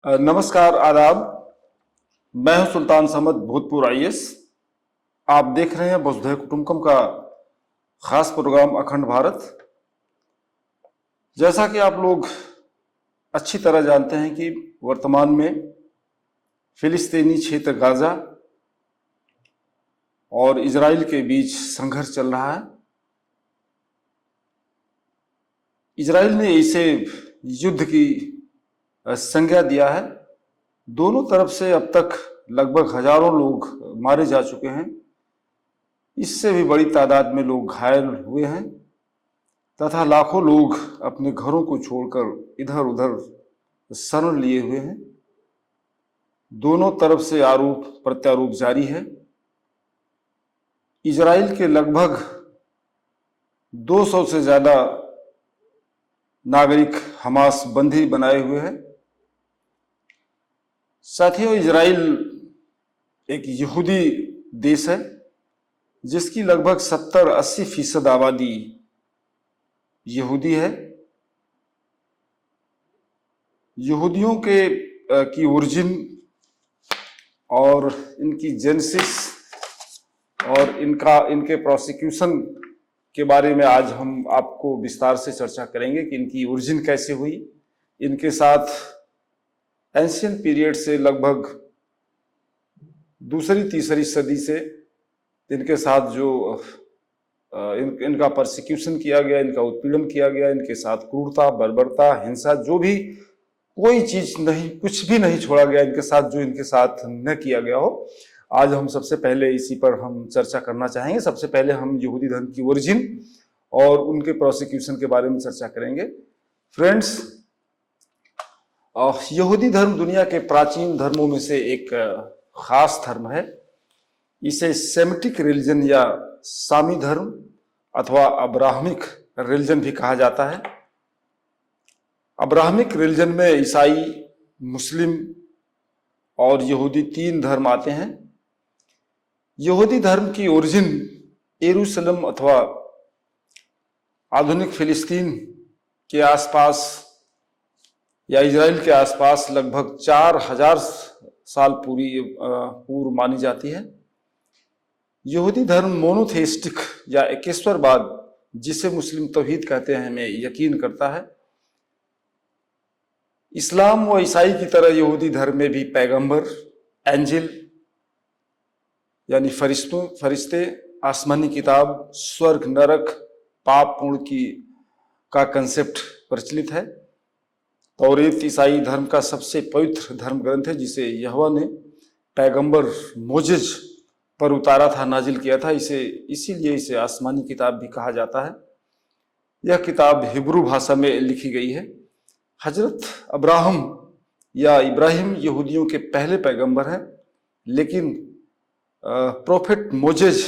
नमस्कार, आदाब। मैं हूं सुल्तान समद, भूतपूर्व आईएएस। आप देख रहे हैं वसुधैव कुटुंबकम का खास प्रोग्राम अखंड भारत। जैसा कि आप लोग अच्छी तरह जानते हैं कि वर्तमान में फिलिस्तीनी क्षेत्र गाजा और इजराइल के बीच संघर्ष चल रहा है। इजराइल ने इसे युद्ध की संज्ञा दिया है। दोनों तरफ से अब तक लगभग हजारों लोग मारे जा चुके हैं। इससे भी बड़ी तादाद में लोग घायल हुए हैं तथा लाखों लोग अपने घरों को छोड़कर इधर उधर शरण लिए हुए हैं। दोनों तरफ से आरोप प्रत्यारोप जारी है। इजराइल के लगभग 200 से ज्यादा नागरिक हमास बंदी बनाए हुए हैं। साथियों, इजराइल एक यहूदी देश है जिसकी लगभग 70-80% आबादी यहूदी है। यहूदियों की ओरिजिन और इनकी जेनेसिस और इनके प्रोसिक्यूशन के बारे में आज हम आपको विस्तार से चर्चा करेंगे कि इनकी ओरिजिन कैसे हुई। इनके साथ एंशियंट पीरियड से लगभग दूसरी-तीसरी सदी से इनके साथ जो इनका परसिक्यूशन किया गया, इनका उत्पीड़न किया गया, इनके साथ क्रूरता, बर्बरता, हिंसा, जो भी कोई चीज नहीं, कुछ भी नहीं छोड़ा गया इनके साथ जो इनके साथ न किया गया हो। आज हम सबसे पहले इसी पर हम चर्चा करना चाहेंगे। सबसे पहले हम यहूदी धर्म की ओरिजिन और उनके प्रोसिक्यूशन के बारे में चर्चा करेंगे। फ्रेंड्स, यहूदी धर्म दुनिया के प्राचीन धर्मों में से एक खास धर्म है। इसे सेमिटिक रिलीजन या सामी धर्म अथवा अब्राहमिक रिलीजन भी कहा जाता है। अब्राहमिक रिलीजन में ईसाई, मुस्लिम और यहूदी 3 धर्म आते हैं। यहूदी धर्म की ओरिजिन यरूशलेम अथवा आधुनिक फिलिस्तीन के आसपास या इजराइल के आसपास लगभग 4000 साल पूर्व मानी जाती है। यहूदी धर्म मोनोथेइस्टिक या एकेश्वरवाद, जिसे मुस्लिम तौहीद कहते हैं, में यकीन करता है। इस्लाम व ईसाई की तरह यहूदी धर्म में भी पैगंबर, एंजिल यानी फरिश्ते, आसमानी किताब, स्वर्ग, नरक, पाप पुण्य का कंसेप्ट प्रचलित है। तौरेत ईसाई धर्म का सबसे पवित्र धर्म ग्रंथ है, जिसे यहोवा ने पैगंबर मोजेज पर उतारा था, नाजिल किया था। इसीलिए इसे आसमानी किताब भी कहा जाता है। यह किताब हिब्रू भाषा में लिखी गई है। हजरत अब्राहम या इब्राहिम यहूदियों के पहले पैगंबर हैं, लेकिन प्रोफेट मोजेज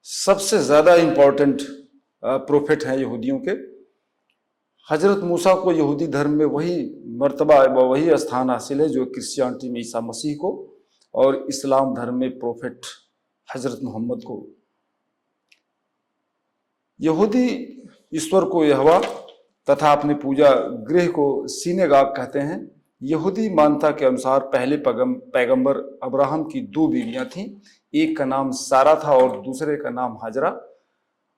सबसे ज्यादा इंपॉर्टेंट प्रोफेट हैं यहूदियों के। हजरत मूसा को यहूदी धर्म में वही मर्तबा व वही स्थान हासिल है जो क्रिश्चियनिटी में ईसा मसीह को और इस्लाम धर्म में प्रोफेट हजरत मोहम्मद को। यहूदी ईश्वर को यहोवा तथा अपने पूजा गृह को सिनेगाग कहते हैं। यहूदी मान्यता के अनुसार पहले पैगंबर अब्राहम की 2 बीवियां थीं। एक का नाम सारा था और दूसरे का नाम हाजरा।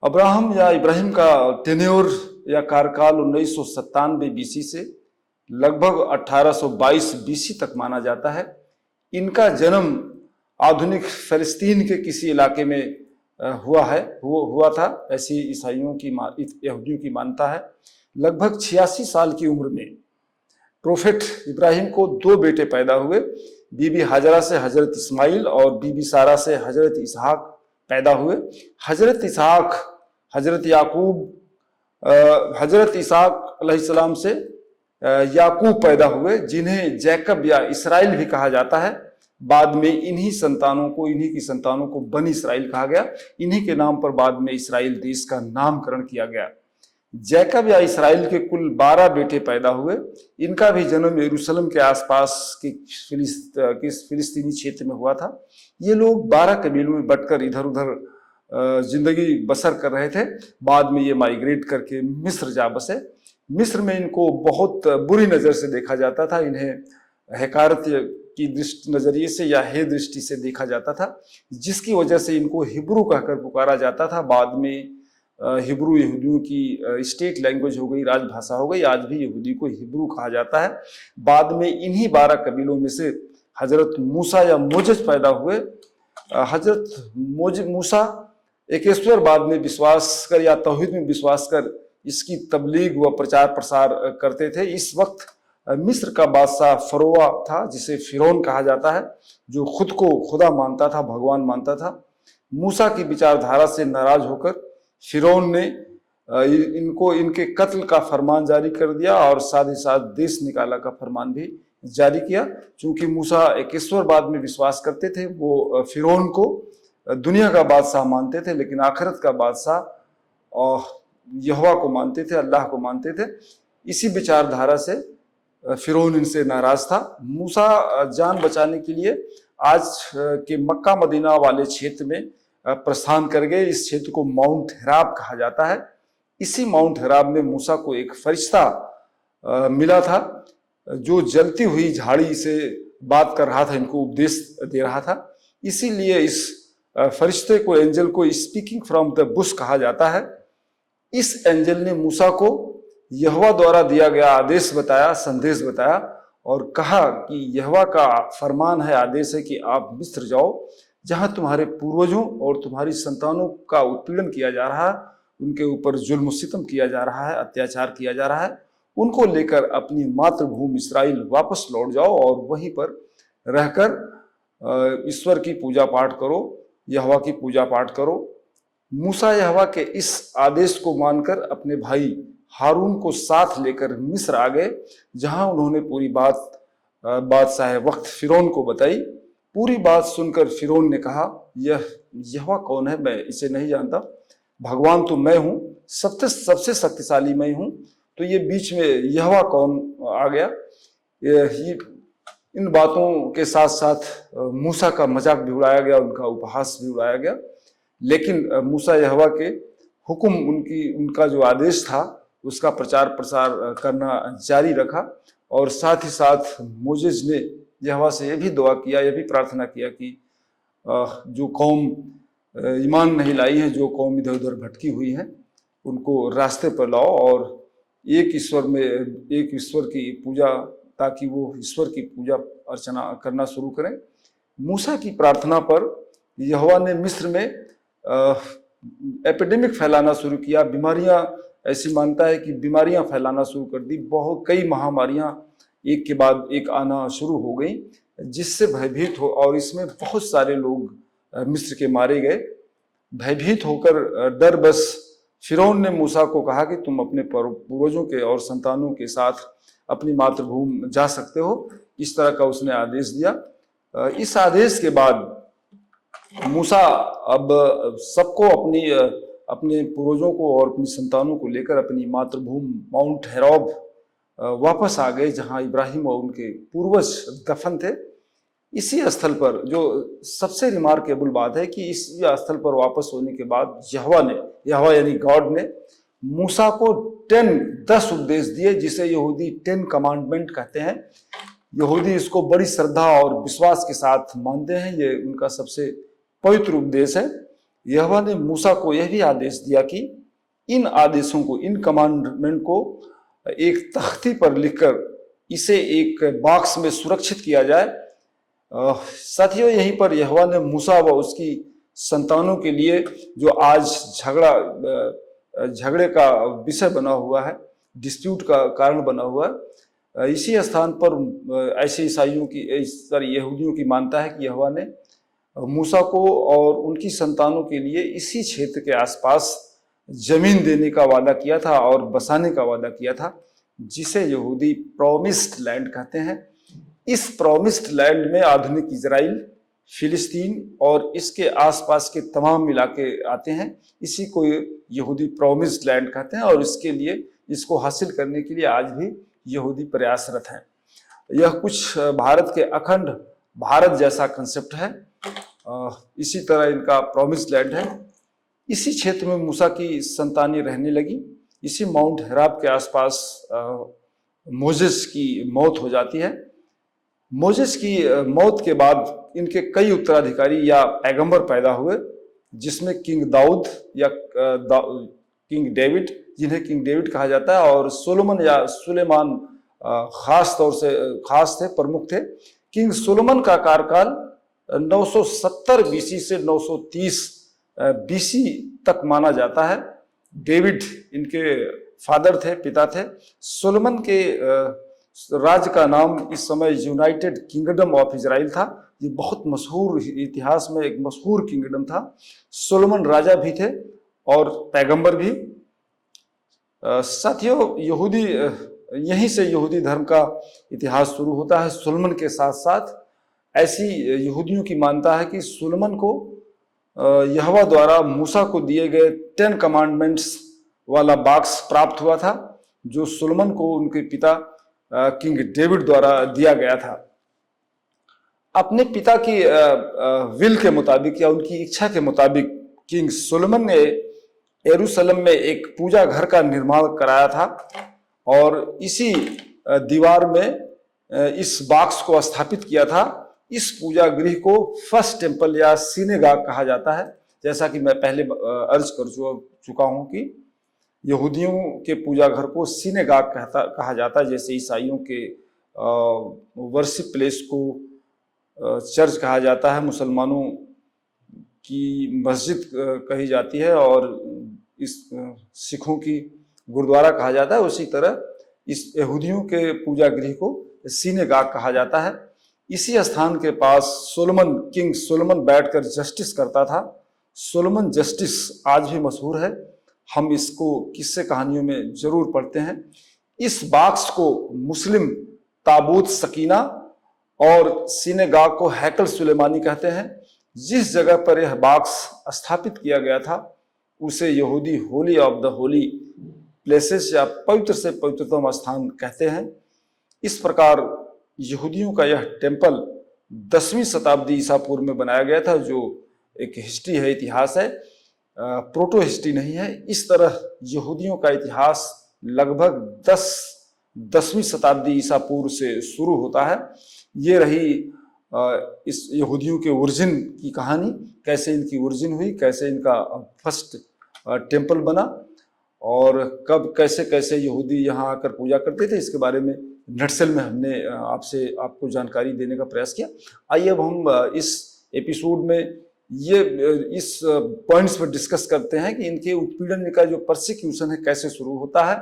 अब्राहम या इब्राहिम का टेन्योर या कार्यकाल 1997 बीसी से लगभग 1822 बीसी तक माना जाता है। इनका जन्म आधुनिक फिलिस्तीन के किसी इलाके में हुआ था, ऐसी यहूदियों की मान्यता है। लगभग 86 साल की उम्र में प्रोफेट इब्राहिम को 2 बेटे पैदा हुए। बीबी हाजरा से हजरत इस्माइल और बीबी सारा से हजरत इसहाक पैदा हुए। हजरत इसहाक हजरत याकूब, हजरत इसहाक अलैहिस्सलाम से याकूब पैदा हुए, जिन्हें जैकब या इसराइल भी कहा जाता है। बाद में इन्हीं की संतानों को बनी इसराइल कहा गया। इन्हीं के नाम पर बाद में इसराइल देश का नामकरण किया गया। जैकब या इसराइल के कुल 12 बेटे पैदा हुए। इनका भी जन्म यरूशलेम के आसपास के फिलिस्तीनी क्षेत्र में हुआ था। ये लोग 12 कबीलों में बंटकर इधर उधर जिंदगी बसर कर रहे थे। बाद में ये माइग्रेट करके मिस्र जा बसे। मिस्र में इनको बहुत बुरी नज़र से देखा जाता था, इन्हें हकारत की दृष्टि नज़रिए से या हे दृष्टि से देखा जाता था, जिसकी वजह से इनको हिब्रू कहकर पुकारा जाता था। बाद में हिब्रू यहूदियों की स्टेट लैंग्वेज हो गई, राजभाषा हो गई। आज भी यहूदी को हिब्रू कहा जाता है। बाद में इन्हीं 12 कबीलों में से हजरत मूसा या मोजेज पैदा हुए। हजरत मूसा एक ईश्वरवाद में विश्वास कर या तौहीद में विश्वास कर इसकी तबलीग व प्रचार प्रसार करते थे। इस वक्त मिस्र का बादशाह फरोआ था, जिसे फिरौन कहा जाता है, जो खुद को खुदा मानता था, भगवान मानता था। मूसा की विचारधारा से नाराज होकर फिरौन ने इनको इनके कत्ल का फरमान जारी कर दिया और साथ ही साथ देश निकाला का फरमान भी जारी किया। चूंकि मूसा एक ईश्वरवाद में विश्वास करते थे, वो फिरौन को दुनिया का बादशाह मानते थे, लेकिन आखिरत का बादशाह और यहोवा को मानते थे, अल्लाह को मानते थे। इसी विचारधारा से फिरौन इनसे नाराज था। मूसा जान बचाने के लिए आज के मक्का मदीना वाले क्षेत्र में प्रस्थान कर गए। इस क्षेत्र को माउंट हिराब कहा जाता है। इसी माउंट हिराब में मूसा को एक फरिश्ता मिला था, जो जलती हुई झाड़ी से बात कर रहा था, इनको उपदेश दे रहा था। इसीलिए इस फरिश्ते को, एंजल को स्पीकिंग फ्रॉम द बुश कहा जाता है। इस एंजल ने मूसा को यहोवा द्वारा दिया गया आदेश बताया, संदेश बताया और कहा कि यहोवा का फरमान है, आदेश है कि आप मिस्र जाओ, जहां तुम्हारे पूर्वजों और तुम्हारी संतानों का उत्पीड़न किया जा रहा है, उनके ऊपर जुल्म सितम किया जा रहा है, अत्याचार किया जा रहा है। उनको लेकर अपनी मातृभूमि इस्राइल वापस लौट जाओ और वहीं पर रहकर ईश्वर की पूजा पाठ करो, यहोवा की पूजा पाठ करो। मूसा यहोवा के इस आदेश को मानकर अपने भाई हारून को साथ लेकर मिस्र आ गए, जहां उन्होंने पूरी बात बादशाह वक्त फिरौन को बताई। पूरी बात सुनकर फिरौन ने कहा, यह यहोवा कौन है? मैं इसे नहीं जानता। भगवान तो मैं हूं, सबसे शक्तिशाली मैं हूं, तो ये बीच में यहोवा कौन आ गया? इन बातों के साथ साथ मूसा का मजाक भी उड़ाया गया, उनका उपहास भी उड़ाया गया। लेकिन मूसा यहोवा के हुक्म, उनका जो आदेश था, उसका प्रचार प्रसार करना जारी रखा। और साथ ही साथ मोजेस ने यहोवा से यह भी दुआ किया, यह भी प्रार्थना किया कि जो कौम ईमान नहीं लाई है, जो कौम इधर उधर भटकी हुई है, उनको रास्ते पर लाओ और एक ईश्वर की पूजा, ताकि वो ईश्वर की पूजा अर्चना करना शुरू करें। मूसा की प्रार्थना पर यहोवा ने मिस्र में एपिडेमिक फैलाना शुरू किया। बीमारियां, ऐसी मानता है कि बीमारियां फैलाना शुरू कर दी। बहुत कई महामारियां एक के बाद एक आना शुरू हो गई, जिससे भयभीत हो, और इसमें बहुत सारे लोग मिस्र के मारे गए। भयभीत होकर डर बस फिरौन ने मूसा को कहा कि तुम अपने पूर्वजों के और संतानों के साथ अपनी मातृभूमि जा सकते हो। इस तरह का उसने आदेश दिया। इस आदेश के बाद मूसा अब सबको अपने पूर्वजों को और अपनी संतानों को लेकर अपनी मातृभूमि माउंट हेरोब वापस आ गए, जहां इब्राहिम और उनके पूर्वज दफन थे। इसी स्थल पर जो सबसे रिमार्केबल बात है कि इस स्थल पर वापस होने के बाद यहोवा यानी गॉड ने मूसा को 10 उपदेश दिए, जिसे यहूदी 10 कमांडमेंट कहते हैं। यहूदी इसको बड़ी श्रद्धा और विश्वास के साथ मानते हैं, ये उनका सबसे पवित्र उपदेश है। यहोवा ने मूसा को यह भी आदेश दिया कि इन आदेशों को, इन कमांडमेंट को एक तख्ती पर लिखकर इसे एक बॉक्स में सुरक्षित किया जाए। साथियों, यहीं पर यहोवा ने मूसा व उसकी संतानों के लिए, जो आज झगड़े का विषय बना हुआ है, डिस्प्यूट का कारण बना हुआ है, इसी स्थान पर ऐसे यहूदियों की मानता है कि यहोवा ने मूसा को और उनकी संतानों के लिए इसी क्षेत्र के आसपास जमीन देने का वादा किया था और बसाने का वादा किया था, जिसे यहूदी प्रॉमिस्ड लैंड कहते हैं। इस प्रॉमिस्ड लैंड में आधुनिक इजराइल, फिलिस्तीन और इसके आसपास के तमाम इलाके आते हैं। इसी को यहूदी प्रॉमिस्ड लैंड कहते हैं और इसको हासिल करने के लिए आज भी यहूदी प्रयासरत हैं। यह कुछ भारत के अखंड भारत जैसा कंसेप्ट है। इसी तरह इनका प्रॉमिस्ड लैंड है। इसी क्षेत्र में मूसा की संतानें रहने लगी। इसी माउंट हेराब के आसपास मोजेस की मौत हो जाती है। मोजेस की मौत के बाद इनके कई उत्तराधिकारी या पैगंबर पैदा हुए, जिसमें किंग दाऊद या किंग डेविड, जिन्हें किंग डेविड कहा जाता है, और सोलोमन या सुलेमान खास तौर से खास थे, प्रमुख थे। किंग सोलोमन का कार्यकाल 970 बीसी से 930 बीसी तक माना जाता है। डेविड इनके फादर थे, पिता थे। सोलोमन के राज्य का नाम इस समय यूनाइटेड किंगडम ऑफ इजराइल था। ये बहुत मशहूर, इतिहास में एक मशहूर किंगडम था। सोलोमन राजा भी थे और पैगंबर भी। साथियों, यहीं से यहूदी धर्म का इतिहास शुरू होता है। सोलोमन के साथ साथ ऐसी यहूदियों की मानता है कि सोलोमन को यहोवा द्वारा मूसा को दिए गए 10 कमांडमेंट्स वाला बॉक्स प्राप्त हुआ था, जो सोलोमन को उनके पिता किंग डेविड द्वारा दिया गया था। अपने पिता की विल के मुताबिक या उनकी इच्छा के मुताबिक किंग सोलोमन ने यरूशलेम में एक पूजा घर का निर्माण कराया था, और इसी दीवार में इस बॉक्स को स्थापित किया था। इस पूजा गृह को फर्स्ट टेम्पल या सिनेगाग कहा जाता है। जैसा कि मैं पहले अर्ज कर चुका हूं कि यहूदियों के पूजा घर को सिनेगाग कहा जाता है, जैसे ईसाइयों के वर्शिप प्लेस को चर्च कहा जाता है, मुसलमानों की मस्जिद कही जाती है, और इस सिखों की गुरुद्वारा कहा जाता है। उसी तरह इस यहूदियों के पूजा गृह को सिनेगाग कहा जाता है। इसी स्थान के पास किंग सोलोमन बैठकर जस्टिस करता था। सोलोमन जस्टिस आज भी मशहूर है, हम इसको किस्से कहानियों में जरूर पढ़ते हैं। इस बॉक्स को मुस्लिम ताबूत सकीना और सिनेगाग को हैकल सुलेमानी कहते हैं। जिस जगह पर यह बॉक्स स्थापित किया गया था उसे यहूदी Holi of the Holi places या पवित्र से पवित्रतम स्थान कहते हैं। इस प्रकार यहूदियों का यह टेम्पल 10वीं शताब्दी ईसा पूर्व में बनाया गया था, जो एक हिस्ट्री है, इतिहास है, प्रोटो हिस्ट्री नहीं है। इस तरह यहूदियों का इतिहास लगभग 10वीं शताब्दी ईसा पूर्व से शुरू होता है। ये रही इस यहूदियों के ओरिजिन की कहानी, कैसे इनकी ओरिजिन हुई, कैसे इनका फर्स्ट टेम्पल बना, और कब कैसे कैसे यहूदी यहाँ आकर पूजा करते थे, इसके बारे में नटसेल में हमने आपको जानकारी देने का प्रयास किया। आइए अब हम इस एपिसोड में इस पॉइंट्स पर डिस्कस करते हैं कि इनके उत्पीड़न का जो परसिक्यूशन है कैसे शुरू होता है,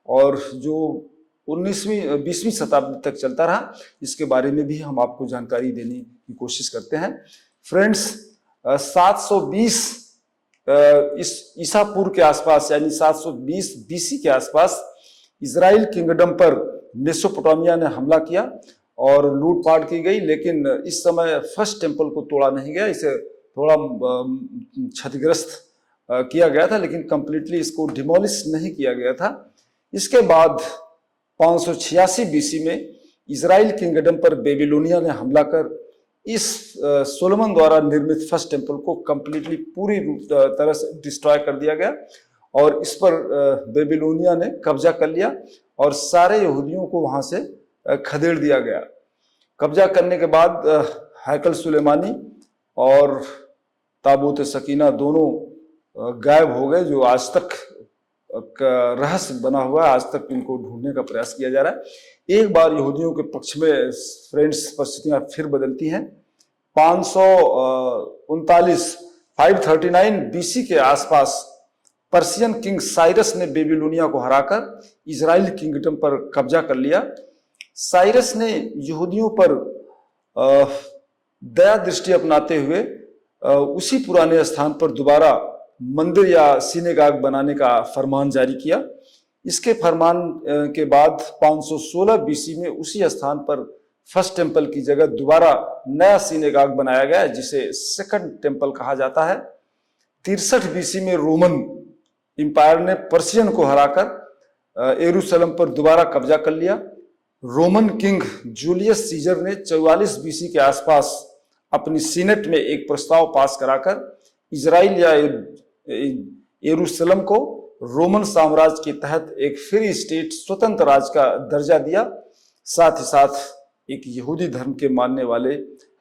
और जो 20वीं शताब्दी तक चलता रहा, इसके बारे में भी हम आपको जानकारी देने की कोशिश करते हैं। फ्रेंड्स, 720 इस ईसा पूर्व के आसपास, यानी 720 बीसी के आसपास इजराइल किंगडम पर मेसोपोटामिया ने हमला किया और लूटपाट की गई। लेकिन इस समय फर्स्ट टेम्पल को तोड़ा नहीं गया, इसे थोड़ा क्षतिग्रस्त किया गया था, लेकिन कंप्लीटली इसको डिमोलिश नहीं किया गया था। इसके बाद 586 बीसी में इजराइल किंगडम पर बेबीलोनिया ने हमला कर इस सोलोमन द्वारा निर्मित फर्स्ट टेम्पल को कंप्लीटली पूरी तरह से डिस्ट्रॉय कर दिया गया, और इस पर बेबीलोनिया ने कब्जा कर लिया और सारे यहूदियों को वहां से खदेड़ दिया गया। कब्जा करने के बाद हैकल सुलेमानी और ताबूत सकीना दोनों गायब हो गए, जो आज तक रहस्य बना हुआ है। आज तक इनको ढूंढने का प्रयास किया जा रहा है। एक बार यहूदियों के पक्ष में फ्रेंड्स परिस्थितियां फिर बदलती हैं। 539 बीसी के आसपास पर्शियन किंग साइरस ने बेबीलोनिया को हराकर इजराइल किंगडम पर कब्जा कर लिया। साइरस ने यहूदियों पर दया दृष्टि अपनाते हुए उसी पुराने स्थान पर दोबारा मंदिर या सिनेगाग बनाने का फरमान जारी किया। इसके फरमान के बाद 516 बीसी में उसी स्थान पर फर्स्ट टेम्पल की जगह दोबारा नया सिनेगाग बनाया गया, जिसे सेकंड टेम्पल कहा जाता है। 63 बीसी में रोमन इंपायर ने पर्शियन को हराकर यरूशलेम पर दोबारा कब्जा कर लिया। रोमन किंग जूलियस सीजर ने 44 बीसी के आसपास अपनी सीनेट में एक प्रस्ताव पास कराकर इजराइल या यरूशलेम को रोमन साम्राज्य के तहत एक फ्री स्टेट, स्वतंत्र राज्य का दर्जा दिया। साथ ही साथ एक यहूदी धर्म के मानने वाले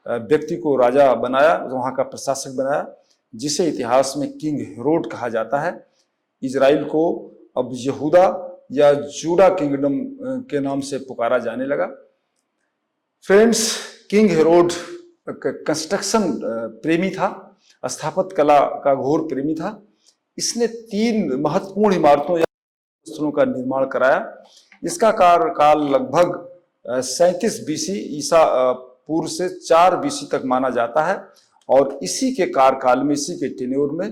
व्यक्ति को राजा बनाया, वहां का प्रशासक बनाया, जिसे इतिहास में किंग हेरोड कहा जाता है। इजराइल को अब यहूदा या जूडा किंगडम के नाम से पुकारा जाने लगा। फ्रेंड्स, किंग हेरोड कंस्ट्रक्शन प्रेमी था, स्थापत्य कला का घोर प्रेमी था। इसने 3 महत्वपूर्ण इमारतों या स्थलों का निर्माण कराया। इसका कार्यकाल लगभग 37 बीसी ईसा पूर्व से 4 बीसी तक माना जाता है, और इसी के कार्यकाल में, इसी के टेन्योर में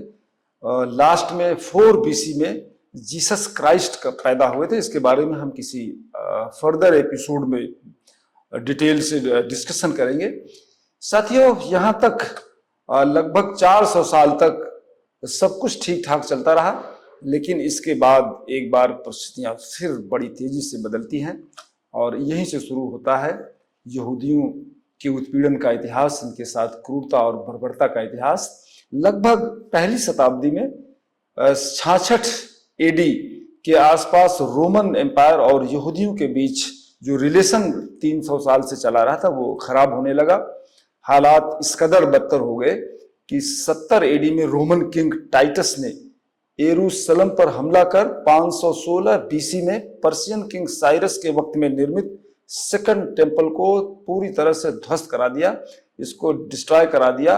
लास्ट में 4 बीसी में जीसस क्राइस्ट का पैदा हुए थे। इसके बारे में हम किसी फर्दर एपिसोड में डिटेल से डिस्कशन करेंगे। साथियों, यहाँ तक लगभग 400 साल तक सब कुछ ठीक ठाक चलता रहा, लेकिन इसके बाद एक बार परिस्थितियां फिर बड़ी तेजी से बदलती हैं, और यहीं से शुरू होता है यहूदियों के उत्पीड़न का इतिहास, इनके साथ क्रूरता और बर्बरता का इतिहास। लगभग पहली शताब्दी में 66 एडी के आसपास रोमन एम्पायर और यहूदियों के बीच जो रिलेशन 300 साल से चला रहा था वो खराब होने लगा। हालात इस कदर बदतर हो गए कि 70 एडी में रोमन किंग टाइटस ने यरूशलेम पर हमला कर 516 बीसी में पर्शियन किंग साइरस के वक्त में निर्मित सेकंड टेम्पल को पूरी तरह से ध्वस्त करा दिया, इसको डिस्ट्रॉय करा दिया।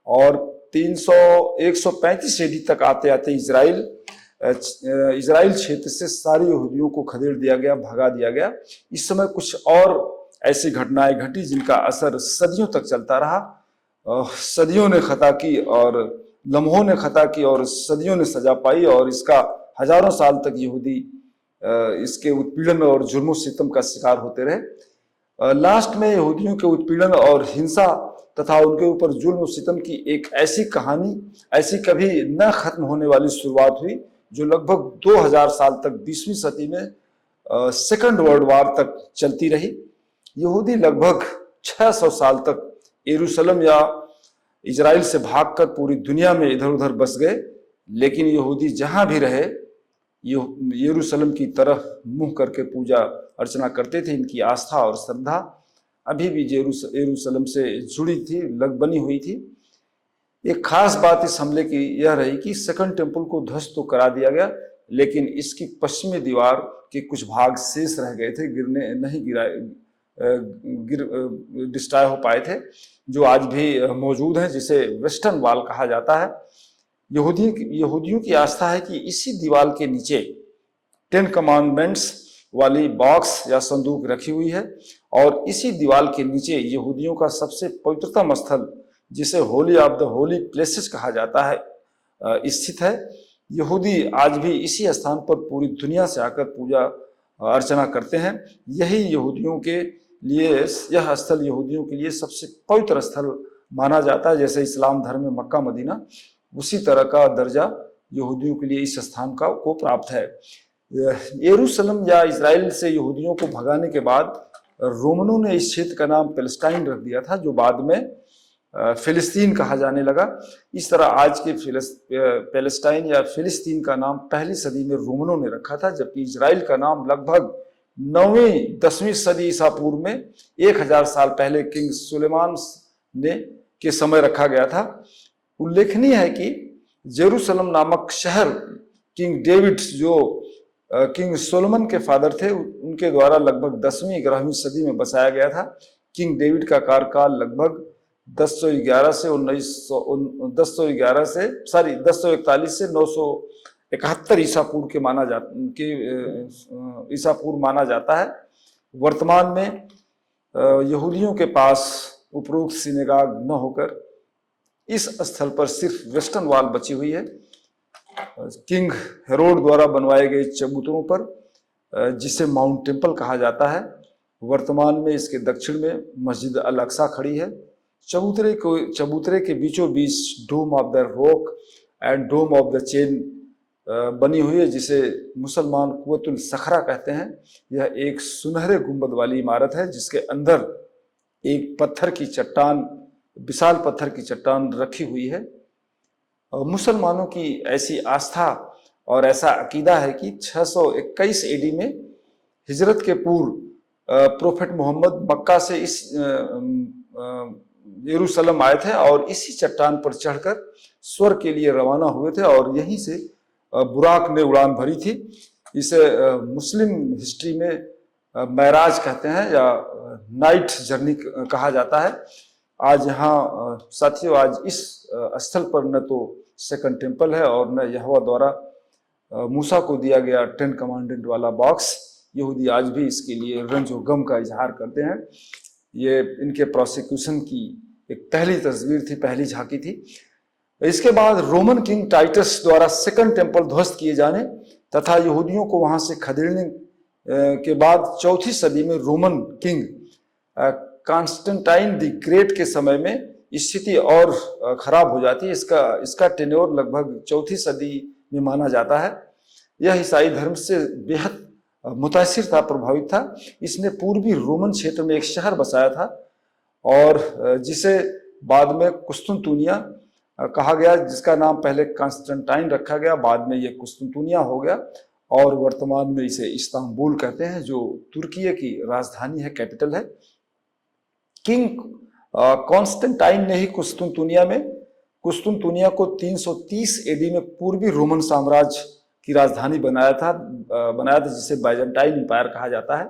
और 135 एडी तक आते आते इजराइल क्षेत्र से सारे यहूदियों को खदेड़ दिया गया, भगा दिया गया। इस समय कुछ और ऐसी घटनाएं घटी जिनका असर सदियों तक चलता रहा। सदियों ने खता की और लम्हों ने खता की और सदियों ने सजा पाई, और इसका हजारों साल तक यहूदी इसके उत्पीड़न और जुर्मों सितम का शिकार होते रहे। लास्ट में यहूदियों के उत्पीड़न और हिंसा तथा उनके ऊपर जुल्म सितम की एक ऐसी कहानी, ऐसी कभी न खत्म होने वाली शुरुआत हुई, जो लगभग 2000 साल तक 20वीं सदी में सेकंड वर्ल्ड वार तक चलती रही। यहूदी लगभग 600 साल तक यरूशलेम या इजराइल से भागकर पूरी दुनिया में इधर उधर बस गए, लेकिन यहूदी जहां भी रहे यरूशलेम की तरफ मुंह करके पूजा अर्चना करते थे। इनकी आस्था और श्रद्धा अभी भी यरूशलेम से जुड़ी थी, बनी हुई थी। एक खास बात इस हमले की यह रही कि सेकंड टेम्पल को ध्वस्त तो करा दिया गया, लेकिन इसकी पश्चिमी दीवार के कुछ भाग शेष रह गए थे, डिस्ट्रॉय हो पाए थे, जो आज भी मौजूद हैं, जिसे वेस्टर्न वॉल कहा जाता है। यहूदियों की आस्था है कि इसी दीवार के नीचे 10 कमांडमेंट्स वाली बॉक्स या संदूक रखी हुई है, और इसी दीवार के नीचे यहूदियों का सबसे पवित्रतम स्थल, जिसे Holi of the Holi places कहा जाता है, स्थित है। यहूदी आज भी इसी स्थान पर पूरी दुनिया से आकर पूजा अर्चना करते हैं। यही यहूदियों के लिए, यह स्थल यहूदियों के लिए सबसे पवित्र स्थल माना जाता है। जैसे इस्लाम धर्म में मक्का मदीना, उसी तरह का दर्जा यहूदियों के लिए इस स्थान को प्राप्त है। यरूशलेम या इजराइल से यहूदियों को भगाने के बाद रोमनों ने इस क्षेत्र का नाम पैलेस्टाइन रख दिया था, जो बाद में फिलिस्तीन कहा जाने लगा। इस तरह आज के पैलेस्टाइन या फिलिस्तीन का नाम पहली सदी में रोमनों ने रखा था, जबकि इजराइल का नाम लगभग 9वीं-10वीं सदी ईसा पूर्व में 1000 साल पहले किंग सुलेमान के समय रखा गया था। उल्लेखनीय है कि जेरूशलेम नामक शहर किंग डेविड, जो किंग सोलोमन के फादर थे, उनके द्वारा लगभग 10वीं-11वीं सदी में बसाया गया था। किंग डेविड का कार्यकाल लगभग 1011 से 1041 से 971 ईसा पूर्व माना जाता है। वर्तमान में यहूदियों के पास उपरोक्त सिनेगाग न होकर इस स्थल पर सिर्फ वेस्टर्न वॉल बची हुई है। किंग हेरोड द्वारा बनवाए गए चबूतरों पर, जिसे माउंट टेम्पल कहा जाता है, वर्तमान में इसके दक्षिण में मस्जिद अल अक्सा खड़ी है। चबूतरे के बीचों बीच Dome of the Rock and Dome of the Chain बनी हुई है, जिसे मुसलमान कुव्वतुल सखरा कहते हैं। यह एक सुनहरे गुंबद वाली इमारत है, जिसके अंदर एक विशाल पत्थर की चट्टान रखी हुई है। मुसलमानों की ऐसी आस्था और ऐसा अकीदा है कि 621 एडी में हिजरत के पूर्व प्रोफेट मोहम्मद मक्का से इस यरूशलेम आए थे और इसी चट्टान पर चढ़कर स्वर्ग के लिए रवाना हुए थे और यहीं से बुराक ने उड़ान भरी थी। इसे मुस्लिम हिस्ट्री में मैराज कहते हैं या नाइट जर्नी कहा जाता है। आज यहाँ साथियों, आज इस स्थल पर न तो सेकंड टेम्पल है और न यहोवा द्वारा मूसा को दिया गया 10 कमांडेंट वाला बॉक्स। यहूदी आज भी इसके लिए रंज और गम का इजहार करते हैं। ये इनके प्रोसिक्यूशन की एक पहली तस्वीर थी, पहली झांकी थी। इसके बाद रोमन किंग टाइटस द्वारा सेकंड टेम्पल ध्वस्त किए जाने तथा यहूदियों को वहां से खदेड़ने के बाद 4वीं सदी में Roman king Constantine the great के समय में स्थिति और खराब हो जाती है। इसका टेन्योर लगभग 4वीं सदी में माना जाता है। यह ईसाई धर्म से बेहद मुतासिर था, प्रभावित था। इसने पूर्वी रोमन क्षेत्र में एक शहर बसाया था और जिसे बाद में कुस्तुनतुनिया कहा गया, जिसका नाम पहले कॉन्स्टेंटाइन रखा गया, बाद में ये कुस्तुनतुनिया हो गया और वर्तमान में इसे इस्तांबुल कहते हैं, जो तुर्की की राजधानी है, कैपिटल है। किंग कॉन्स्टेंटाइन ने ही कुस्तुनतुनिया को 330 एडी में पूर्वी रोमन साम्राज्य की राजधानी बनाया था, जिसे बाइजेंटाइन एम्पायर कहा जाता है।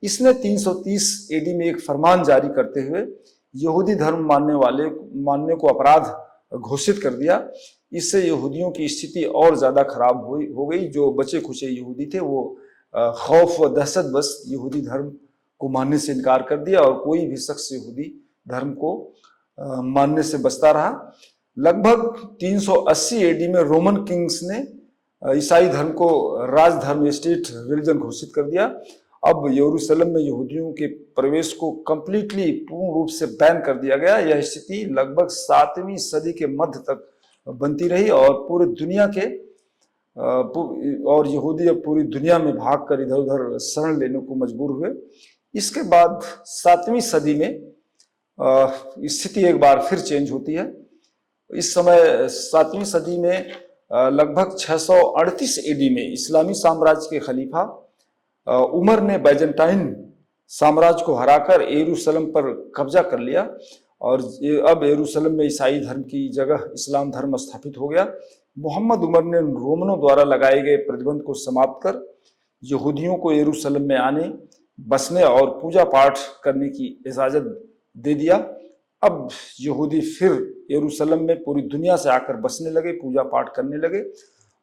इसने 330 एडी में एक फरमान जारी करते हुए यहूदी धर्म मानने को अपराध घोषित कर दिया। इससे यहूदियों की स्थिति और ज्यादा खराब हो गई। जो बचे खुचे यहूदी थे वो खौफ व दहशत बस यहूदी धर्म को मानने से इनकार कर दिया और कोई भी शख्स यहूदी धर्म को मानने से बचता रहा। लगभग 380 एडी में रोमन किंग्स ने ईसाई धर्म को राजधर्म, स्टेट रिलीजन घोषित कर दिया। अब यरूशलेम में यहूदियों के प्रवेश को कंप्लीटली, पूर्ण रूप से बैन कर दिया गया। यह स्थिति लगभग 7वीं सदी के मध्य तक बनती रही और पूरी दुनिया के और यहूदी अब पूरी दुनिया में भागकर इधर उधर शरण लेने को मजबूर हुए। इसके बाद 7वीं सदी में स्थिति एक बार फिर चेंज होती है। इस समय 7वीं सदी में लगभग 638 एडी में इस्लामी साम्राज्य के खलीफा उमर ने बाइजेंटाइन साम्राज्य को हराकर यरूशलेम पर कब्जा कर लिया और अब यरूशलेम में ईसाई धर्म की जगह इस्लाम धर्म स्थापित हो गया। मोहम्मद उमर ने रोमनों द्वारा लगाए गए प्रतिबंध को समाप्त कर यहूदियों को यरूशलेम में आने, बसने और पूजा पाठ करने की इजाजत दे दिया। अब यहूदी फिर यरूशलेम में पूरी दुनिया से आकर बसने लगे, पूजा पाठ करने लगे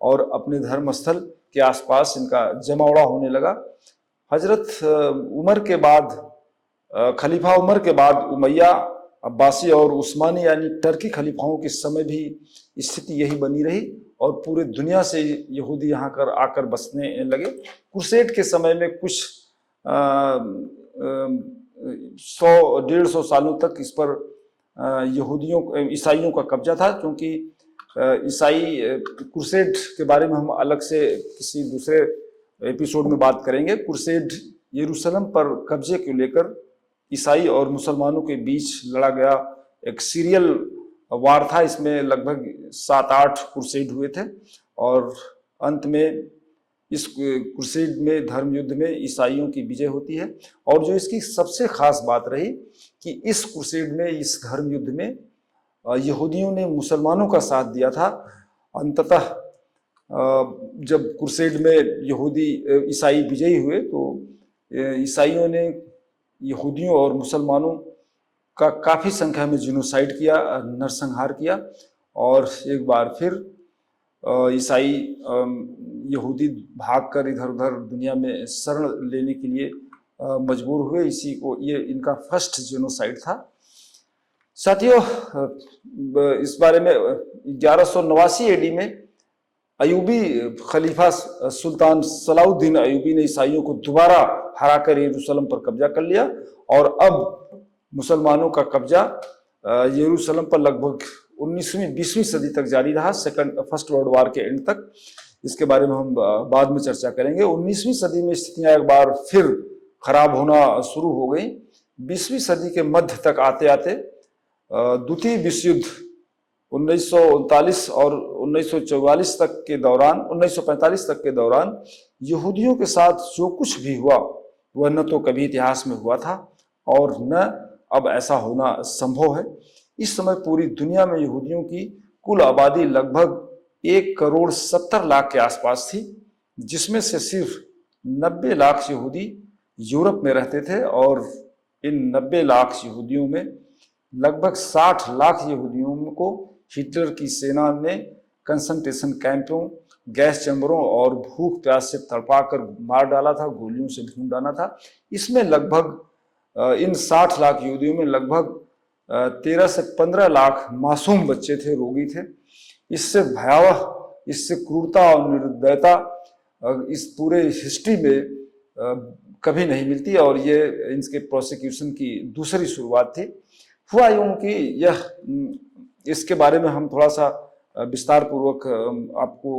और अपने धर्म स्थल के आसपास इनका जमावड़ा होने लगा। हजरत उमर के बाद, खलीफा उमर के बाद उमैया, अब्बासी और उस्मानी यानी टर्की खलीफाओं के समय भी स्थिति यही बनी रही और पूरे दुनिया से यहूदी यहाँ आकर बसने लगे। क्रूसेड के समय में कुछ 100-150 सालों तक इस पर ईसाइयों का कब्जा था, क्योंकि ईसाई क्रूसेड के बारे में हम अलग से किसी दूसरे एपिसोड में बात करेंगे। क्रूसेड यरूशलेम पर कब्जे को लेकर ईसाई और मुसलमानों के बीच लड़ा गया एक सीरियल वार था। इसमें लगभग 7-8 क्रूसेड हुए थे और अंत में इस क्रूसेड में, धर्म युद्ध में ईसाइयों की विजय होती है। और जो इसकी सबसे खास बात रही कि इस क्रूसेड में, इस धर्म युद्ध में यहूदियों ने मुसलमानों का साथ दिया था। अंततः जब क्रूसेड में ईसाई विजयी हुए तो ईसाइयों ने यहूदियों और मुसलमानों का काफी संख्या में जिनोसाइड किया, नरसंहार किया और एक बार फिर ईसाई यहूदी भागकर इधर उधर दुनिया में शरण लेने के लिए मजबूर हुए। ये इनका फर्स्ट जिनोसाइड था। साथियों, इस बारे में 1189 एडी में अयूबी खलीफा सुल्तान सलाउद्दीन अयूबी ने ईसाइयों को दोबारा हराकर यरूशलेम पर कब्जा कर लिया और अब मुसलमानों का कब्जा यरूशलेम पर लगभग 19वीं-20वीं सदी तक जारी रहा, फर्स्ट वर्ल्ड वार के एंड तक। इसके बारे में हम बाद में चर्चा करेंगे। 19वीं सदी में स्थितियां एक बार फिर खराब होना शुरू हो गई। 20वीं सदी के मध्य तक आते आते द्वितीय विश्व युद्ध 1939 और 1944 तक के दौरान 1945 तक के दौरान यहूदियों के साथ जो कुछ भी हुआ वह न तो कभी इतिहास में हुआ था और न अब ऐसा होना संभव है। इस समय पूरी दुनिया में यहूदियों की कुल आबादी लगभग 1,70,00,000 के आसपास थी, जिसमें से सिर्फ 90 लाख यहूदी यूरोप में रहते थे और इन 90 लाख यहूदियों में लगभग 60 लाख यहूदियों को हिटलर की सेना ने कंसंट्रेशन कैंपों, गैस चैम्बरों और भूख प्यास से तड़पाकर मार डाला था, गोलियों से भून डाला था। इसमें लगभग इन 60 लाख यहूदियों में लगभग 13 से 15 लाख मासूम बच्चे थे, रोगी थे। इससे भयावह, इससे क्रूरता और निर्दयता इस पूरे हिस्ट्री में कभी नहीं मिलती और ये इनके प्रोसिक्यूशन की दूसरी शुरुआत थी। हुआ यूं कि यह इसके बारे में हम थोड़ा सा विस्तार पूर्वक आपको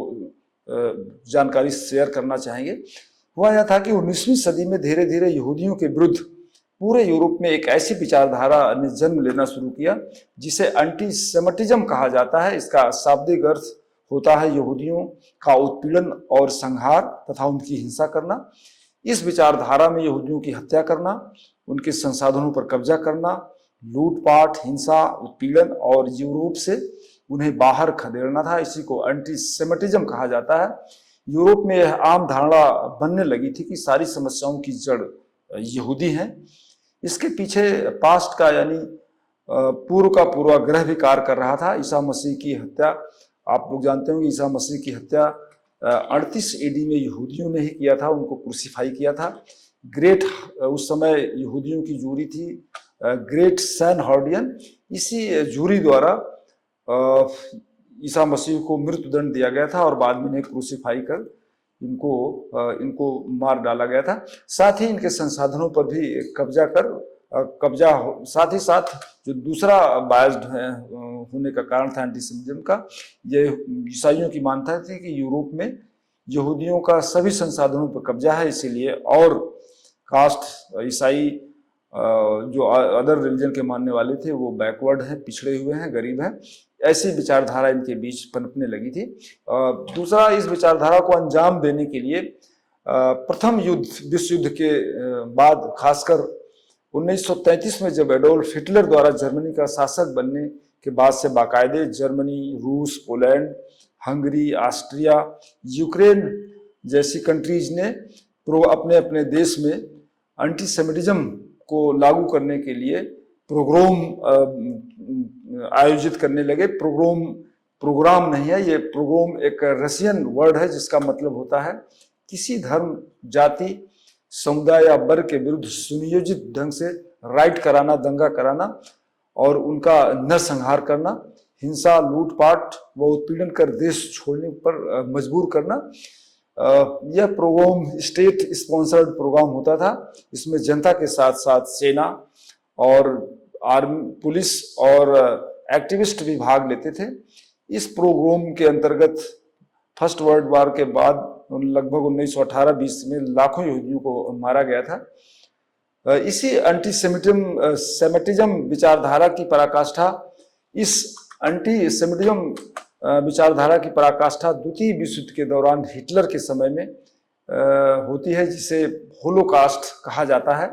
जानकारी शेयर करना चाहेंगे। हुआ यह था कि 19वीं सदी में धीरे धीरे यहूदियों के विरुद्ध पूरे यूरोप में एक ऐसी विचारधारा ने जन्म लेना शुरू किया जिसे एंटीसेमिटिज्म कहा जाता है। इसका शाब्दिक अर्थ होता है यहूदियों का उत्पीड़न और संहार तथा उनकी हिंसा करना। इस विचारधारा में यहूदियों की हत्या करना, उनके संसाधनों पर कब्जा करना, लूटपाट, हिंसा, उत्पीड़न और यूरोप से उन्हें बाहर खदेड़ना था। इसी को एंटीसेमिटिज्म कहा जाता है। यूरोप में यह आम धारणा बनने लगी थी कि सारी समस्याओं की जड़ यहूदी हैं। इसके पीछे पास्ट का यानी पूर्व का पूर्वाग्रह भी कार्य कर रहा था। ईसा मसीह की हत्या, आप लोग जानते हो कि ईसा मसीह की हत्या 38 AD में यहूदियों ने ही किया था, उनको क्रूसीफाई किया था। उस समय यहूदियों की जूरी थी ग्रेट सैनहर्डियन। इसी जूरी द्वारा ईसा मसीह को मृत्युदंड दिया गया था और बाद में इन्हें क्रूसीफाई कर इनको मार डाला गया था। साथ ही इनके संसाधनों पर भी साथ ही साथ जो दूसरा बायस्ड होने का कारण था एंटीसेमिटिज्म का, ये ईसाइयों की मान्यता थी कि यूरोप में यहूदियों का सभी संसाधनों पर कब्जा है, इसीलिए और कास्ट ईसाई जो अदर रिलीजन के मानने वाले थे वो बैकवर्ड हैं, पिछड़े हुए हैं, गरीब हैं। ऐसी विचारधारा इनके बीच पनपने लगी थी। दूसरा, इस विचारधारा को अंजाम देने के लिए प्रथम विश्व युद्ध के बाद, खासकर 1933 में जब एडोल्फ हिटलर द्वारा जर्मनी का शासक बनने के बाद से बाकायदे जर्मनी, रूस, पोलैंड, हंगरी, ऑस्ट्रिया, यूक्रेन जैसी कंट्रीज ने अपने अपने देश में एंटीसेमिटिज्म को लागू करने के लिए प्रोग्राम आयोजित करने लगे। प्रोग्राम नहीं है ये, प्रोग्राम एक रशियन वर्ड है जिसका मतलब होता है किसी धर्म, जाति, समुदाय या वर्ग के विरुद्ध सुनियोजित ढंग से राइट कराना, दंगा कराना और उनका नरसंहार करना, हिंसा, लूटपाट व उत्पीड़न कर देश छोड़ने पर मजबूर करना। यह प्रोग्राम स्टेट स्पॉन्सर्ड प्रोग्राम होता था। इसमें जनता के साथ साथ सेना और आर्मी, पुलिस और एक्टिविस्ट भी भाग लेते थे। इस प्रोग्राम के अंतर्गत फर्स्ट वर्ल्ड वॉर के बाद लगभग 1918-20 में लाखों यहूदियों को मारा गया था। इसी एंटीसेमिटिज्म विचारधारा की पराकाष्ठा द्वितीय विश्व युद्ध के दौरान हिटलर के समय में होती है, जिसे होलोकास्ट कहा जाता है।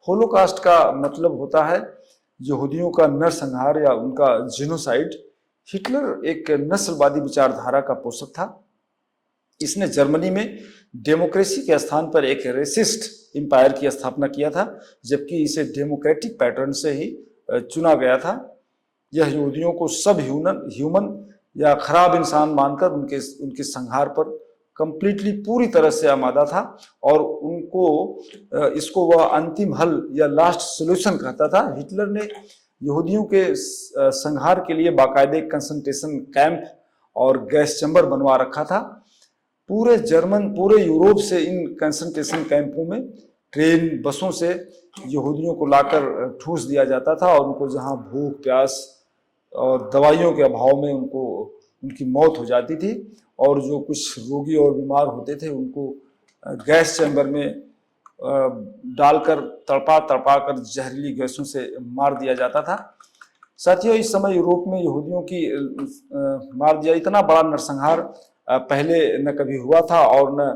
होलोकास्ट का मतलब होता है यहूदियों का नरसंहार या उनका जीनोसाइड। हिटलर एक नस्लवादी विचारधारा का पोषक था। इसने जर्मनी में डेमोक्रेसी के स्थान पर एक रेसिस्ट एम्पायर की स्थापना किया था, जबकि इसे डेमोक्रेटिक पैटर्न से ही चुना गया था। यह यहूदियों को सब ह्यूमन या खराब इंसान मानकर उनके संहार पर कंप्लीटली पूरी तरह से आमादा था और इसको वह अंतिम हल या लास्ट सोल्यूशन कहता था। हिटलर ने यहूदियों के संहार के लिए बाकायदे कंसंट्रेशन कैंप और गैस चैम्बर बनवा रखा था। पूरे यूरोप से इन कंसंट्रेशन कैंपों में ट्रेन, बसों से यहूदियों को लाकर ठूस दिया जाता था और उनको जहां भूख, प्यास और दवाइयों के अभाव में उनकी मौत हो जाती थी और जो कुछ रोगी और बीमार होते थे उनको गैस चैम्बर में डालकर तड़पा कर जहरीली गैसों से मार दिया जाता था। साथियों, इस समय यूरोप में यहूदियों की मार दिया, इतना बड़ा नरसंहार पहले न कभी हुआ था और न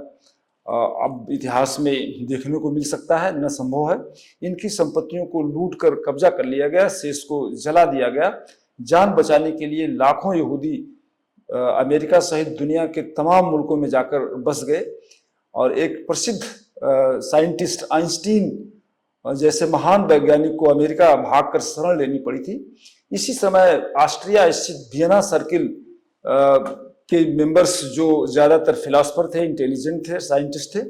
अब इतिहास में देखने को मिल सकता है, न संभव है। इनकी संपत्तियों को लूट कर कब्जा कर लिया गया, शेष को जला दिया गया। जान बचाने के लिए लाखों यहूदी अमेरिका सहित दुनिया के तमाम मुल्कों में जाकर बस गए और एक प्रसिद्ध साइंटिस्ट आइंस्टीन जैसे महान वैज्ञानिक को अमेरिका भागकर शरण लेनी पड़ी थी। इसी समय ऑस्ट्रिया स्थित वियना सर्किल के मेंबर्स जो ज्यादातर फिलोसफर थे, इंटेलिजेंट थे, साइंटिस्ट थे,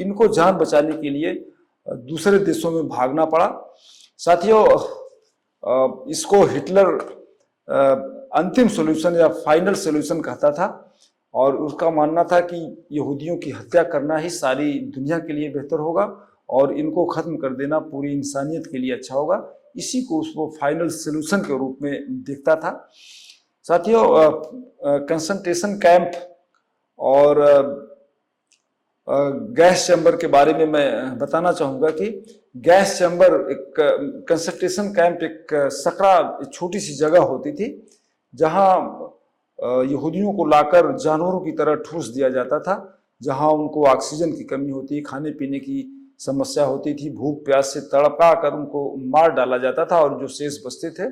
इनको जान बचाने के लिए दूसरे देशों में भागना पड़ा। साथियों, इसको हिटलर अंतिम सॉल्यूशन या फाइनल सॉल्यूशन कहता था और उसका मानना था कि यहूदियों की हत्या करना ही सारी दुनिया के लिए बेहतर होगा और इनको खत्म कर देना पूरी इंसानियत के लिए अच्छा होगा। इसी को उसको फाइनल सॉल्यूशन के रूप में देखता था। साथियों, कंसंट्रेशन कैंप और गैस चैम्बर के बारे में मैं बताना चाहूँगा कि गैस चैम्बर एक कंसंट्रेशन कैंप एक सकरा छोटी सी जगह होती थी जहाँ यहूदियों को लाकर जानवरों की तरह ठूस दिया जाता था, जहाँ उनको ऑक्सीजन की कमी होती, खाने पीने की समस्या होती थी, भूख प्यास से तड़पा कर उनको मार डाला जाता था और जो शेष बचते थे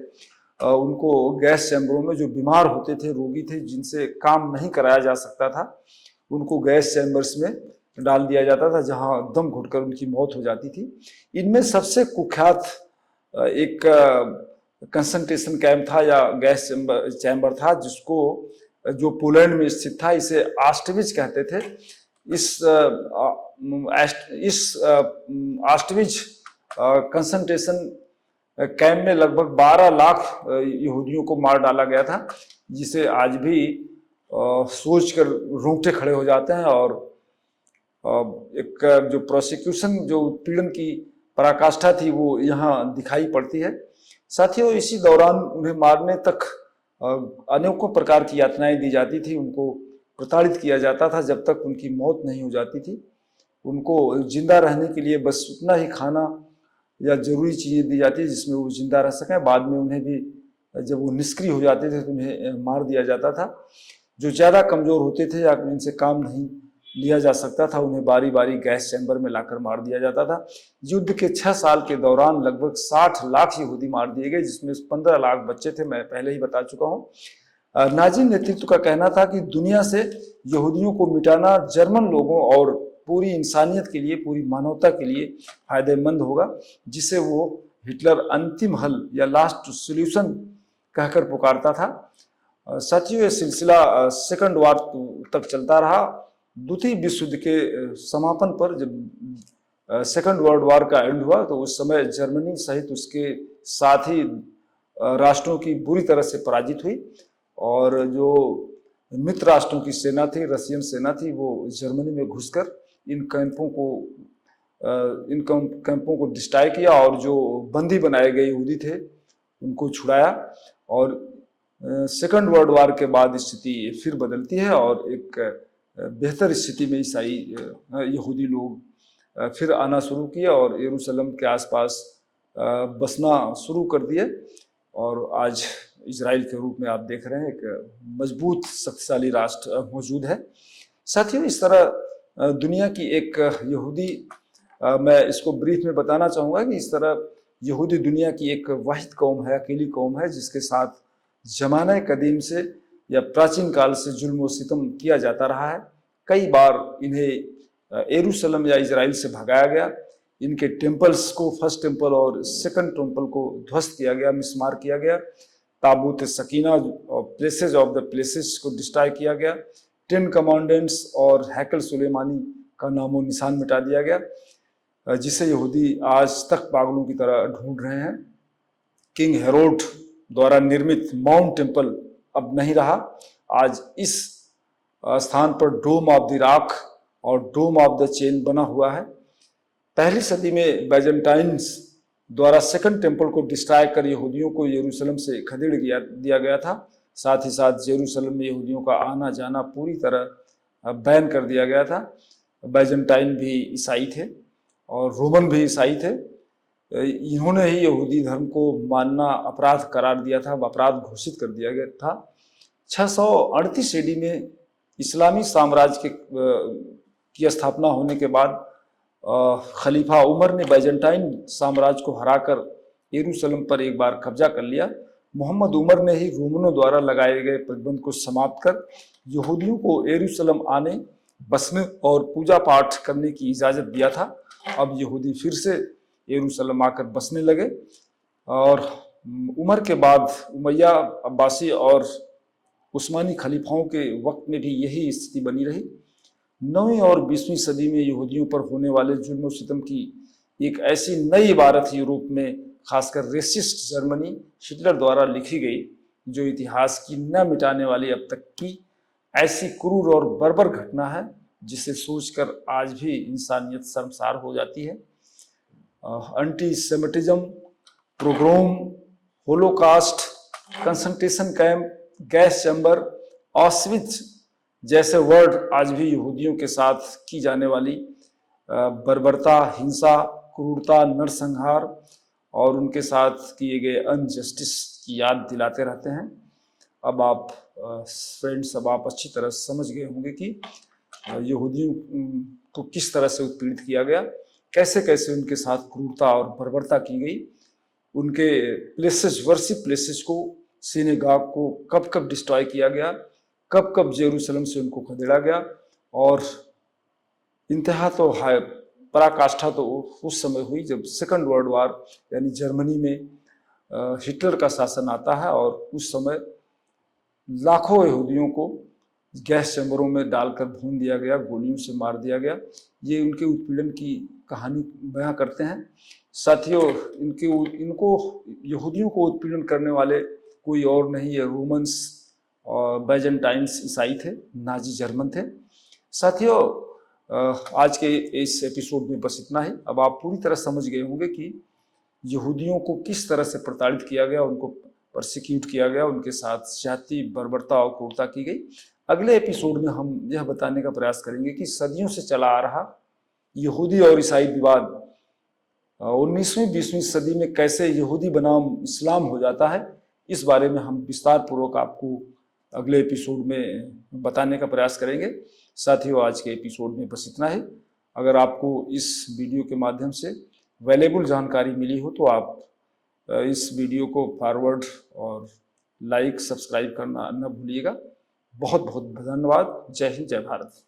उनको गैस चैम्बरों में, जो बीमार होते थे, रोगी थे, जिनसे काम नहीं कराया जा सकता था, उनको गैस चैम्बर्स में डाल दिया जाता था जहां दम घुटकर उनकी मौत हो जाती थी। इनमें सबसे कुख्यात एक कंसंट्रेशन कैंप था या गैस चैम्बर था जिसको, जो पोलैंड में स्थित था, इसे ऑस्टविच कहते थे। इस ऑस्टविच कंसंट्रेशन कैंप में लगभग 12 लाख यहूदियों को मार डाला गया था, जिसे आज भी सोचकर रोंगटे खड़े हो जाते हैं। और एक जो प्रोसिक्यूशन, जो उत्पीड़न की पराकाष्ठा थी, वो यहाँ दिखाई पड़ती है। साथियों, इसी दौरान उन्हें मारने तक अनेकों प्रकार की यातनाएं दी जाती थी, उनको प्रताड़ित किया जाता था जब तक उनकी मौत नहीं हो जाती थी। उनको जिंदा रहने के लिए बस उतना ही खाना या जरूरी चीजें दी जाती जिसमें वो जिंदा रह सकें। बाद में उन्हें भी जब वो निष्क्रिय हो जाते थे तो उन्हें मार दिया जाता था। जो ज्यादा कमजोर होते थे या जिनसे काम नहीं लिया जा सकता था, उन्हें बारी बारी गैस चैम्बर में लाकर मार दिया जाता था। युद्ध के 6 साल के दौरान लगभग 60 लाख यहूदी मार दिए गए, जिसमें 15 लाख बच्चे थे, मैं पहले ही बता चुका हूँ। नाजी नेतृत्व का कहना था कि दुनिया से यहूदियों को मिटाना जर्मन लोगों और पूरी इंसानियत के लिए, पूरी मानवता के लिए फायदेमंद होगा, जिसे वो हिटलर अंतिम हल या लास्ट सॉल्यूशन कहकर पुकारता था। साथियों, ये सिलसिला सेकंड वार तक चलता रहा। द्वितीय विश्व युद्ध के समापन पर जब सेकंड वर्ल्ड वार का एंड हुआ तो उस समय जर्मनी सहित उसके साथी राष्ट्रों की बुरी तरह से पराजित हुई और जो मित्र राष्ट्रों की सेना थी, रशियन सेना थी, वो जर्मनी में घुसकर इन कैंपों को डिस्ट्रॉय किया और जो बंदी बनाए गए यहूदी थे उनको छुड़ाया। और सेकंड वर्ल्ड वार के बाद स्थिति फिर बदलती है और एक बेहतर स्थिति में ईसाई यहूदी लोग फिर आना शुरू किए और यरूशलेम के आसपास बसना शुरू कर दिए और आज इजराइल के रूप में आप देख रहे हैं एक मजबूत शक्तिशाली राष्ट्र मौजूद है। साथियों, इस तरह दुनिया की एक यहूदी, मैं इसको ब्रीफ में बताना चाहूँगा कि इस तरह यहूदी दुनिया की एक वाहिद कौम है, अकेली कौम है, जिसके साथ जमाने कदीम से या प्राचीन काल से जुल्म व सितम किया जाता रहा है। कई बार इन्हें यरूशलेम या इजराइल से भगाया गया, इनके टेम्पल्स को, फर्स्ट टेम्पल और सेकंड टेम्पल को ध्वस्त किया गया, मिसमार किया गया, ताबूत सकीना और प्लेसेस ऑफ द प्लेसेस को डिस्ट्रॉय किया गया, 10 कमांडेंट्स और हैकल सुलेमानी का नामो निशान मिटा दिया गया, जिसे यहूदी आज तक पागलों की तरह ढूंढ रहे हैं। किंग हेरोड द्वारा निर्मित माउंट टेम्पल अब नहीं रहा। आज इस स्थान पर डोम ऑफ द रॉक और डोम ऑफ द चेन बना हुआ है। पहली सदी में बैजेंटाइन्स द्वारा सेकंड टेम्पल को डिस्ट्रॉय कर यहूदियों को यरूशलेम से खदेड़ दिया गया था। साथ ही साथ यरूशलेम में यहूदियों का आना जाना पूरी तरह बैन कर दिया गया था। बैजेंटाइन भी ईसाई थे और रोमन भी ईसाई थे। इन्होंने ही यहूदी धर्म को मानना अपराध करार दिया था, अपराध घोषित कर दिया गया था। 638 AD में इस्लामी साम्राज्य की स्थापना होने के बाद खलीफा उमर ने बाइजेंटाइन साम्राज्य को हराकर यरूशलेम पर एक बार कब्जा कर लिया। मोहम्मद उमर ने ही रोमनों द्वारा लगाए गए प्रतिबंध को समाप्त कर यहूदियों को यरूशलेम आने, बसने और पूजा पाठ करने की इजाज़त दिया था। अब यहूदी फिर से यरूशलेम आकर बसने लगे और उमर के बाद उमैया, अब्बासी और उस्मानी खलीफाओं के वक्त में भी यही स्थिति बनी रही। 9वीं और 20वीं सदी में यहूदियों पर होने वाले जुल्म और सितम की एक ऐसी नई इबारत यूरोप में, खासकर रेसिस्ट जर्मनी हिटलर द्वारा लिखी गई, जो इतिहास की न मिटाने वाली अब तक की ऐसी क्रूर और बर्बर घटना है जिसे सोचकर आज भी इंसानियत शर्मसार हो जाती है। Antisemitism, pogrom, Holocaust, concentration camp, gas chamber, Auschwitz जैसे वर्ड आज भी यहूदियों के साथ की जाने वाली बर्बरता, हिंसा, क्रूरता, नरसंहार और उनके साथ किए गए अनजस्टिस की याद दिलाते रहते हैं। अब आप फ्रेंड्स, अब आप अच्छी तरह समझ गए होंगे कि यहूदियों को किस तरह से उत्पीड़ित किया गया, कैसे कैसे उनके साथ क्रूरता और बर्बरता की गई, उनके प्लेसेस, वर्शिप प्लेसेस को, सिनेगाग को कब कब डिस्ट्रॉय किया गया, कब कब जेरूशलेम से उनको खदेड़ा गया। और इंतहा तो है, पराकाष्ठा तो उस समय हुई जब सेकंड वर्ल्ड वार यानी जर्मनी में हिटलर का शासन आता है और उस समय लाखों यहूदियों को गैस चैम्बरों में डालकर भून दिया गया, गोलियों से मार दिया गया। ये उनके उत्पीड़न की कहानी बयां करते हैं। साथियों, इनको यहूदियों को उत्पीड़न करने वाले कोई और नहीं, ये रोमन्स और बाइजेंटाइन्स ईसाई थे, नाजी जर्मन थे। साथियों, आज के इस एपिसोड में बस इतना ही। अब आप पूरी तरह समझ गए होंगे कि यहूदियों को किस तरह से प्रताड़ित किया गया, उनको परसिक्यूट किया गया, उनके साथ जाति, बर्बरता और क्रूरता की गई। अगले एपिसोड में हम यह बताने का प्रयास करेंगे कि सदियों से चला आ रहा यहूदी और ईसाई विवाद 19वीं 20वीं सदी में कैसे यहूदी बनाम इस्लाम हो जाता है, इस बारे में हम विस्तार पूर्वक आपको अगले एपिसोड में बताने का प्रयास करेंगे। साथियों, आज के एपिसोड में बस इतना ही। अगर आपको इस वीडियो के माध्यम से वैल्यूएबल जानकारी मिली हो तो आप इस वीडियो को फॉरवर्ड और लाइक, सब्सक्राइब करना न भूलिएगा। बहुत बहुत धन्यवाद। जय हिंद, जय भारत।